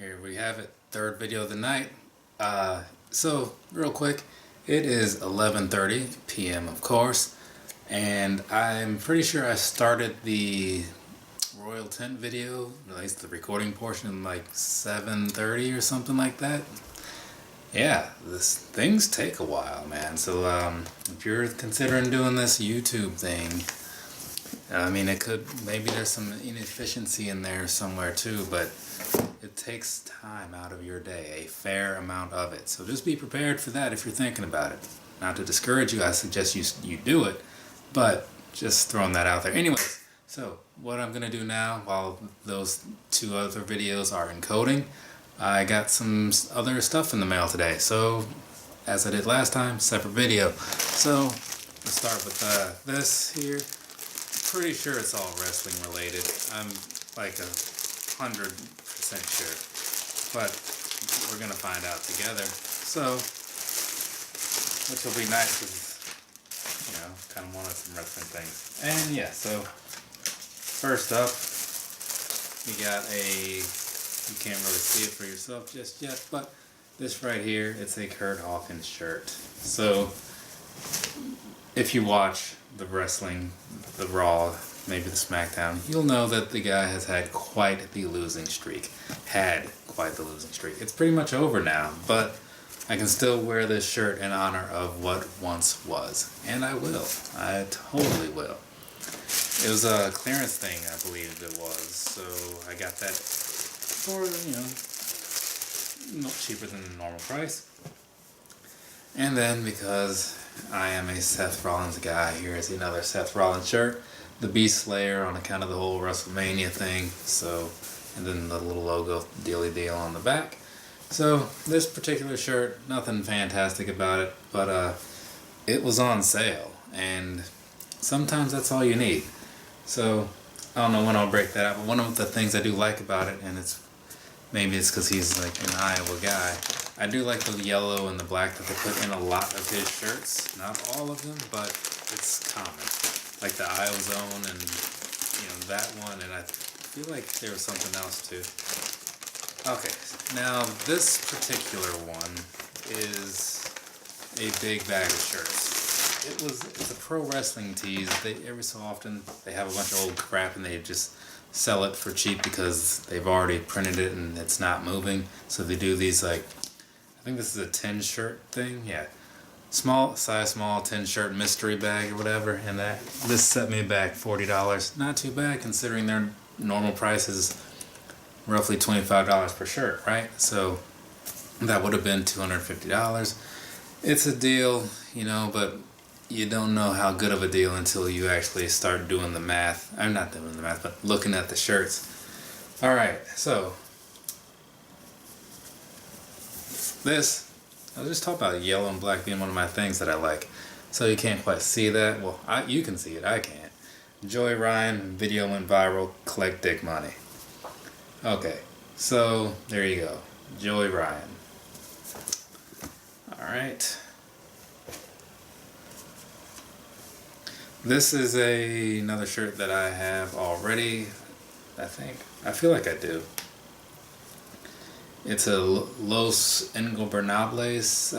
Here we have it, third video of the night. So real quick, it is 11:30 p.m. of course, and I'm pretty sure I started the Royal Tent video, at least the recording portion, like 7:30 or something like that. Yeah, things take a while, man. So if you're considering doing this YouTube thing, I mean, maybe there's some inefficiency in there somewhere too, but it takes time out of your day, a fair amount of it. So just be prepared for that if you're thinking about it. Not to discourage you, I suggest you do it, but just throwing that out there. Anyways, so what I'm going to do now, while those two other videos are encoding, I got some other stuff in the mail today. So, as I did last time, separate video. So, let's start with this here. Pretty sure it's all wrestling related. I'm like 100% sure, but we're gonna find out together. So, which will be nice because, you know, kind of wanted some wrestling things. And yeah, so first up, we got you can't really see it for yourself just yet, but this right here, it's a Kurt Hawkins shirt. So, if you watch the wrestling, the Raw, maybe the SmackDown, you'll know that the guy has had quite the losing streak. It's pretty much over now, but I can still wear this shirt in honor of what once was. And I will. I totally will. It was a clearance thing, I believe it was. So I got that for, not cheaper than the normal price. And then, because I am a Seth Rollins guy, here is another Seth Rollins shirt. The Beast Slayer on account of the whole WrestleMania thing. So, and then the little logo dealy deal on the back. So, this particular shirt, nothing fantastic about it, but it was on sale. And sometimes that's all you need. So, I don't know when I'll break that out, but one of the things I do like about it, and maybe it's because he's like an Iowa guy, I do like the yellow and the black that they put in a lot of his shirts. Not all of them, but it's common. Like the Iowa Zone and, that one, and I feel like there was something else too. Okay, now this particular one is a big bag of shirts. It's a pro wrestling tees. Every so often they have a bunch of old crap and they just sell it for cheap because they've already printed it and it's not moving. So they do these, like, I think this is a 10 shirt thing. Yeah, size small 10 shirt mystery bag or whatever. And this set me back $40. Not too bad considering their normal price is roughly $25 per shirt, right? So that would have been $250. It's a deal, but you don't know how good of a deal until you actually start doing the math. I'm not doing the math, but looking at the shirts. Alright, so I'll just talk about yellow and black being one of my things that I like. So you can't quite see that. Well, you can see it, I can't. Joey Ryan, video went viral, collect dick money. Okay, so there you go. Joey Ryan. Alright. This is another shirt that I have already, I think. I feel like I do. It's a Los Ingobernables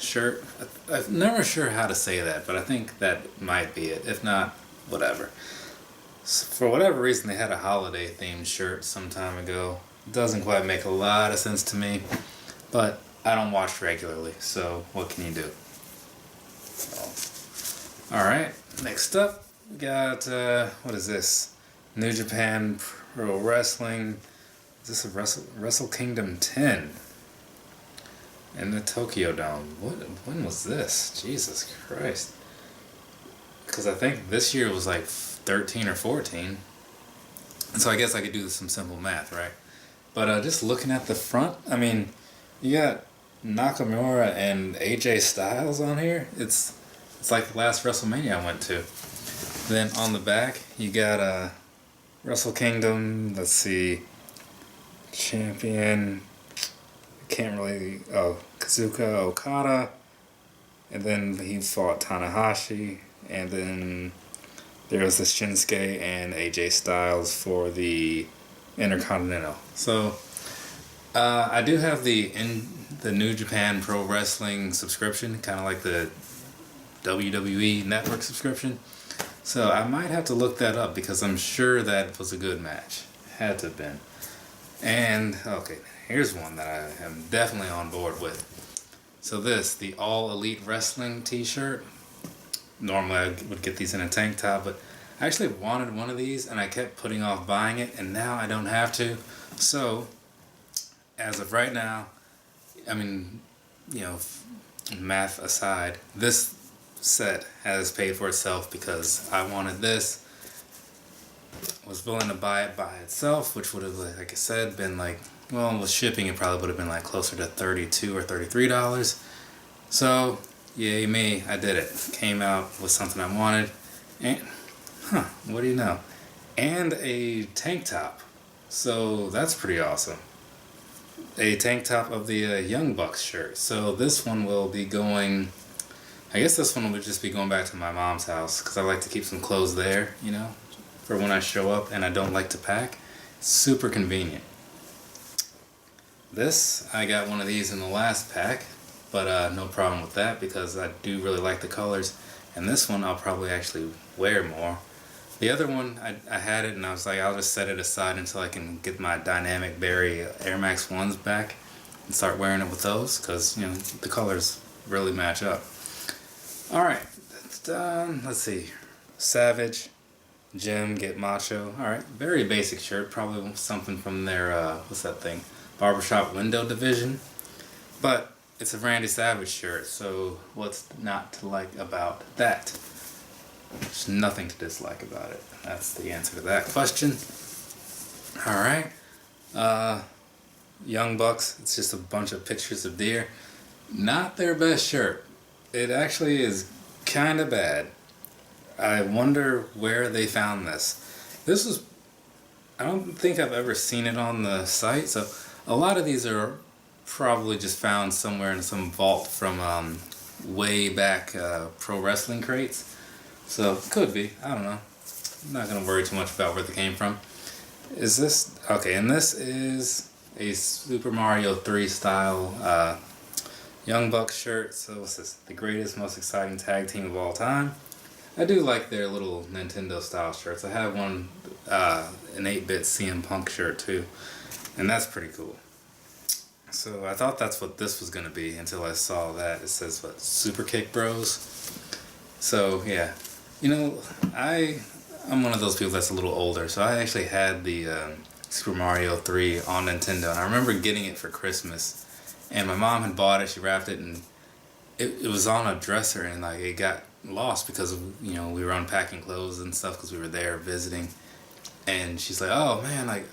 shirt. I'm never sure how to say that, but I think that might be it. If not, whatever. For whatever reason, they had a holiday themed shirt some time ago. It doesn't quite make a lot of sense to me, but I don't watch regularly, so what can you do? Alright, next up, we got, what is this? New Japan Pro Wrestling. Is this a Wrestle Kingdom 10? In the Tokyo Dome. When was this? Jesus Christ. Because I think this year was like 13 or 14. So I guess I could do some simple math, right? But just looking at the front, I mean, you got Nakamura and AJ Styles on here. It's like the last WrestleMania I went to. Then on the back, you got Wrestle Kingdom, let's see, champion, Kazuchika Okada, and then he fought Tanahashi, and then there was this Shinsuke and AJ Styles for the Intercontinental. So I do have the New Japan Pro Wrestling subscription, kind of like the WWE Network subscription. So I might have to look that up because I'm sure that was a good match. Had to have been. And okay, here's one that I am definitely on board with. So the All Elite Wrestling t-shirt. Normally I would get these in a tank top, but I actually wanted one of these and I kept putting off buying it, and now I don't have to. So as of right now, I mean, math aside, this set has paid for itself because I wanted this. Was willing to buy it by itself, which would have, like I said, been like, well, with shipping it probably would have been like closer to $32 or $33. So, yay me, I did it. Came out with something I wanted, and what do you know? And a tank top. So that's pretty awesome. A tank top of the Young Bucks shirt. So this one will be going, I guess this one will just be going back to my mom's house because I like to keep some clothes there, for when I show up and I don't like to pack. It's super convenient. This, I got one of these in the last pack, but no problem with that because I do really like the colors. And this one I'll probably actually wear more. The other one, I had it and I was like, I'll just set it aside until I can get my Dynamic Berry Air Max 1s back and start wearing it with those because, the colors really match up. Alright, that's done. Let's see. Savage, Jim, Get Macho. Alright, very basic shirt. Probably something from their, what's that thing? Barbershop Window Division. But it's a Randy Savage shirt, so what's not to like about that? There's nothing to dislike about it. That's the answer to that question. Alright. Young Bucks, it's just a bunch of pictures of deer. Not their best shirt. It actually is kind of bad. I wonder where they found this. This was, I don't think I've ever seen it on the site, so a lot of these are probably just found somewhere in some vault from way back pro wrestling crates. So, could be. I don't know. I'm not going to worry too much about where they came from. Is this... Okay, and this is a Super Mario 3 style Young Bucks shirt. So, what's this? The greatest, most exciting tag team of all time. I do like their little Nintendo style shirts. I have one, an 8-bit CM Punk shirt too. And that's pretty cool. So, I thought that's what this was going to be until I saw that. It says, what? Super Kick Bros? So, yeah. I'm one of those people that's a little older, so I actually had the Super Mario 3 on Nintendo, and I remember getting it for Christmas, and my mom had bought it, she wrapped it, and it was on a dresser, and like it got lost because we were unpacking clothes and stuff because we were there visiting, and she's like, oh man, like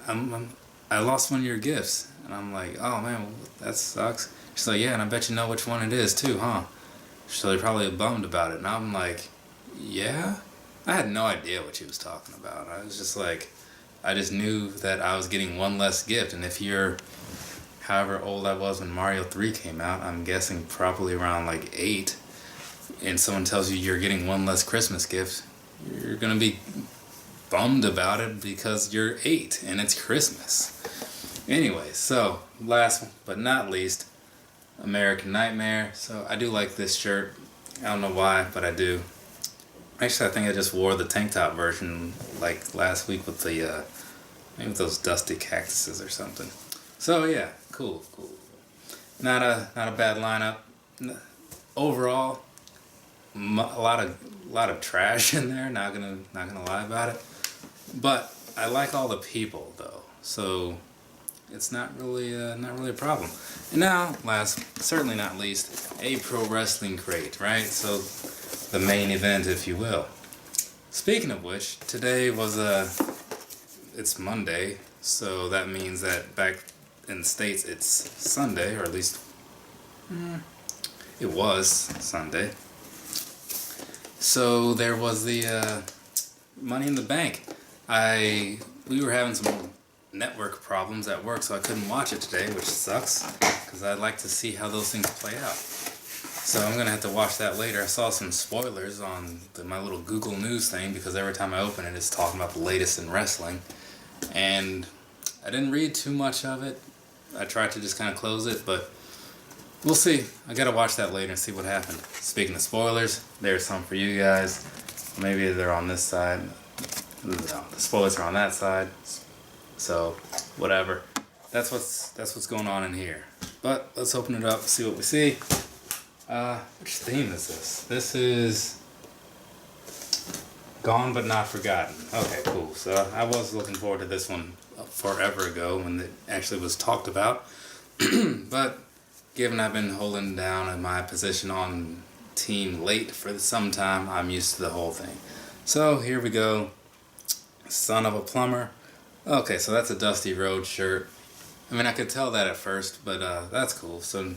I lost one of your gifts, and I'm like, oh man, that sucks. She's like, yeah, and I bet you know which one it is too, huh? So they're probably bummed about it, and I'm like, yeah? I had no idea what she was talking about. I was just like, I just knew that I was getting one less gift. And if you're however old I was when Mario 3 came out, I'm guessing probably around like 8, and someone tells you you're getting one less Christmas gift, you're going to be bummed about it because you're 8 and it's Christmas. Anyway, so last but not least, American Nightmare. So I do like this shirt. I don't know why, but I do. Actually, I think I just wore the tank top version like last week with the maybe with those dusty cactuses or something. So yeah, cool. Not a bad lineup. Overall, a lot of trash in there. Not gonna lie about it. But I like all the people though, so it's not really a problem. And now, last, certainly not least, a pro wrestling crate, right? So the main event, if you will. Speaking of which, today was it's Monday, so that means that back in the States it's Sunday, or at least it was Sunday. So there was the Money in the Bank. We were having some network problems at work, so I couldn't watch it today, which sucks, because I'd like to see how those things play out. So I'm going to have to watch that later. I saw some spoilers on my little Google News thing, because every time I open it, it's talking about the latest in wrestling. And I didn't read too much of it. I tried to just kind of close it, but we'll see. I gotta watch that later and see what happened. Speaking of spoilers, there's some for you guys. Maybe they're on this side. No, the spoilers are on that side. So, whatever. That's what's going on in here. But let's open it up, see what we see. Which theme is this? This is Gone But Not Forgotten. Okay, cool. So I was looking forward to this one forever ago when it actually was talked about. But given I've been holding down in my position on team late for some time, I'm used to the whole thing. So here we go. Son of a Plumber. Okay, so that's a Dusty Rhodes shirt. I mean, I could tell that at first, but that's cool. So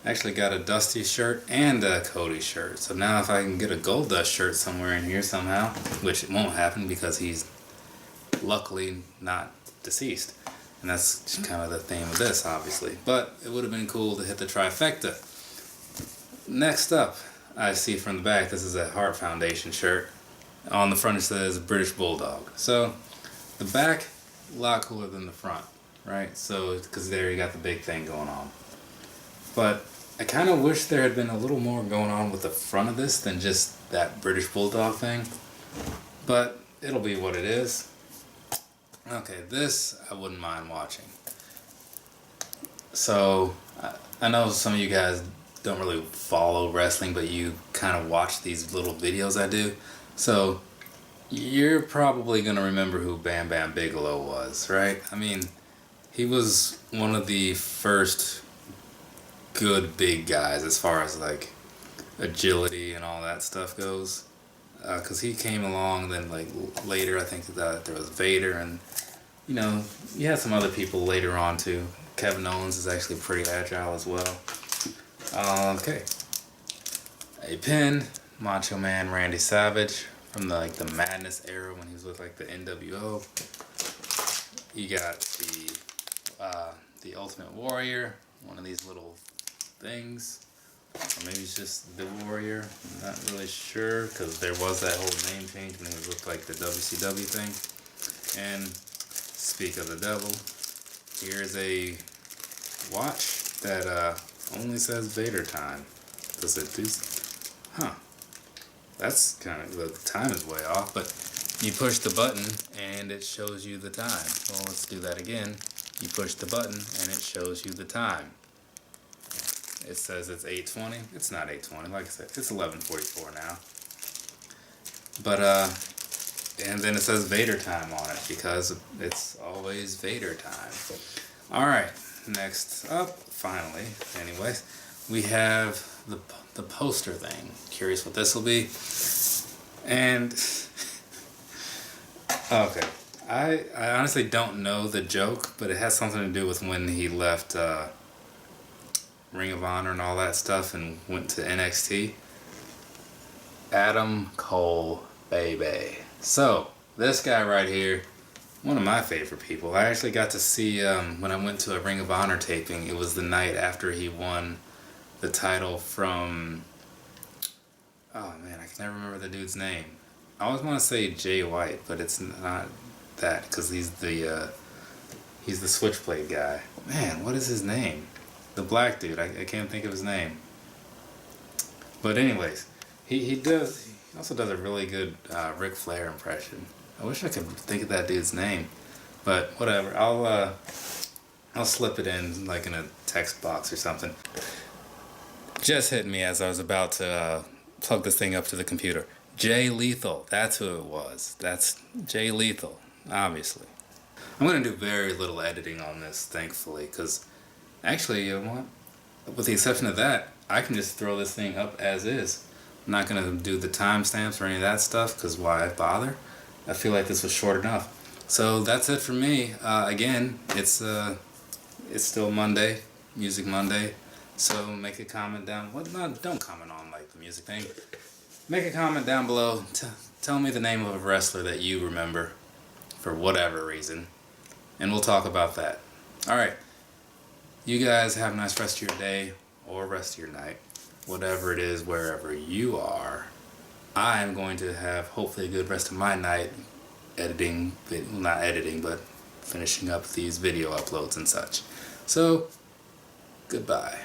I actually got a Dusty shirt and a Cody shirt. So now if I can get a Goldust shirt somewhere in here somehow, which it won't happen because he's luckily not deceased. And that's kind of the theme of this, obviously. But it would have been cool to hit the trifecta. Next up, I see from the back, this is a Heart Foundation shirt. On the front it says British Bulldog. So the back, a lot cooler than the front, right? So, because there you got the big thing going on. But I kind of wish there had been a little more going on with the front of this than just that British Bulldog thing. But it'll be what it is. Okay, this I wouldn't mind watching. So, I know some of you guys don't really follow wrestling, but you kind of watch these little videos I do. So, you're probably going to remember who Bam Bigelow was, right? I mean, he was one of the first good big guys as far as like agility and all that stuff goes. Because he came along, then like later I think that there was Vader, and you know, you had some other people later on too. Kevin Owens is actually pretty agile as well. Okay. A pin, Macho Man Randy Savage from the Madness era when he was with like the NWO. You got the Ultimate Warrior, one of these little things. Or maybe it's just the Warrior. I'm not really sure because there was that whole name change when he looked like the WCW thing. And speak of the devil, here's a watch that only says Vader time. Does it do? Huh. That's kind of, the time is way off, but you push the button and it shows you the time. Well, let's do that again. You push the button and it shows you the time. It says it's 8:20. It's not 8:20, like I said, it's 11:44 now. But and then it says Vader time on it because it's always Vader time. Alright, next up, finally, anyways, we have the poster thing. Curious what this will be. And, okay, I honestly don't know the joke, but it has something to do with when he left Ring of Honor and all that stuff and went to NXT. Adam Cole, baby. So, this guy right here, one of my favorite people. I actually got to see, when I went to a Ring of Honor taping, it was the night after he won the title from, oh man, I can never remember the dude's name. I always want to say Jay White, but it's not that, because he's the Switchblade guy. Man, what is his name? The black dude, I can't think of his name. But anyways, he also does a really good Ric Flair impression. I wish I could think of that dude's name, but whatever. I'll slip it in like in a text box or something. Just hit me as I was about to plug this thing up to the computer. Jay Lethal, that's who it was. That's Jay Lethal, obviously. I'm gonna do very little editing on this, thankfully, because actually, you know what? With the exception of that, I can just throw this thing up as is. I'm not going to do the timestamps or any of that stuff, because why bother? I feel like this was short enough. So that's it for me. Again, it's still Monday, Music Monday. So make a comment down. Don't comment on like the music thing. Make a comment down below. Tell me the name of a wrestler that you remember for whatever reason, and we'll talk about that. All right. You guys have a nice rest of your day or rest of your night, whatever it is, wherever you are. I am going to have hopefully a good rest of my night editing, well, not editing, but finishing up these video uploads and such. So, goodbye.